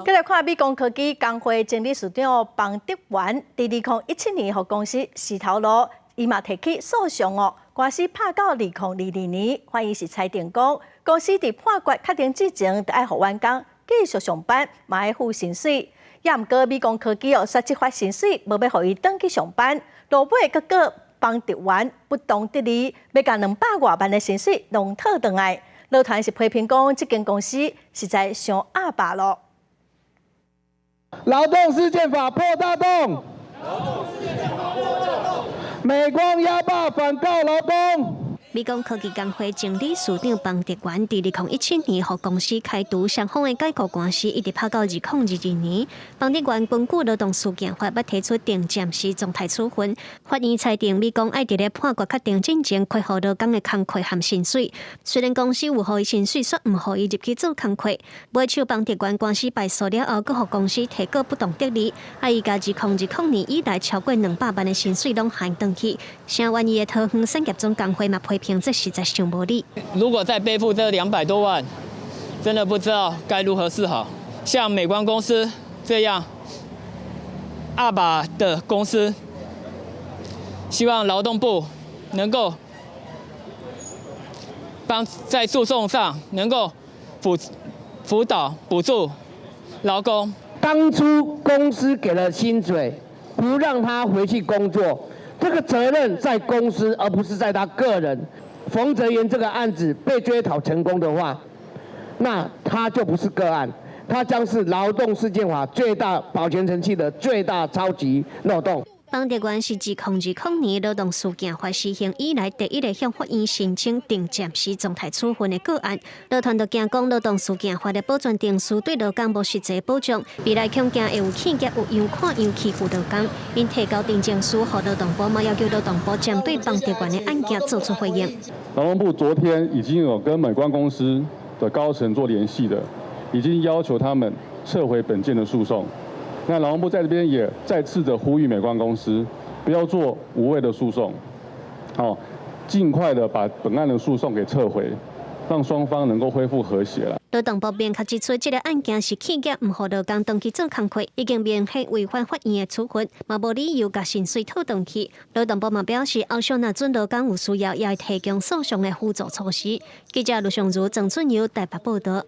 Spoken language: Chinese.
再来看美工科技工会经理事长邦德元，伫2017年和公司石头路，伊嘛提起诉讼哦，官司拍到2022年，反映是裁定讲，公司伫判决确定之前，就爱互员工继续上班，嘛爱付薪水。也毋过美工科技哦，实际发薪水，无要互伊登去上班，落尾结果邦德元不当得利，要甲200多万的薪水弄讨回来。乐团是批评讲，这间公司实在伤阿爸咯。劳动事件法破大洞，美光压霸反告劳工。美工科技工会经理事长邦德元伫2017年，和公司开除双方的解雇官司，一直拍到2022年。邦德元根据劳动事件法要提出定暂时状态处分，法院裁定美工爱伫咧判决确定之前，开予劳工的工课和薪水。虽然公司有予伊薪水，却毋予伊入去做工课。尾手邦德元官司败诉了后，佮予公司提告不当得利，伊甲2010年以来超过200万的薪水拢还回去。成员伊的桃园产业总工会嘛批评这实在上无理。如果再背负这200多万，真的不知道该如何是好。像美光公司这样阿爸的公司，希望劳动部能够在诉讼上能够辅导补助劳工。当初公司给了薪水，不让他回去工作，这个责任在公司，而不是在他个人。冯哲言这个案子被追讨成功的话，那他就不是个案，他将是劳动事件法最大保全程序的最大超级漏洞。邦德元是2020年劳动事件法施行以来第一个向法院申请定暂时状态处分的个案。劳团就惊讲劳动事件法的保全定书对劳工无实际保障，未来恐惊会有企业有样看样欺负劳工。因提交定证书，和劳动部嘛要求劳动部针对邦德元的案件做出回应。劳动部昨天已经有跟美光公司的高层做联系的，已经要求他们撤回本件的诉讼。那劳动部在这边也再次的呼吁美光公司不要做无谓的诉讼，尽快的把本案的诉讼给撤回，让双方能够恢复和谐了。劳动部明确指出，这个案件是企业唔予劳工登记做工课，已经明显违反法院的处分，嘛无理由甲薪水讨回去。劳动部嘛表示，后续若准劳工有需要，也会提供诉讼的辅助措施。记者卢尚如、郑春尧台北报道。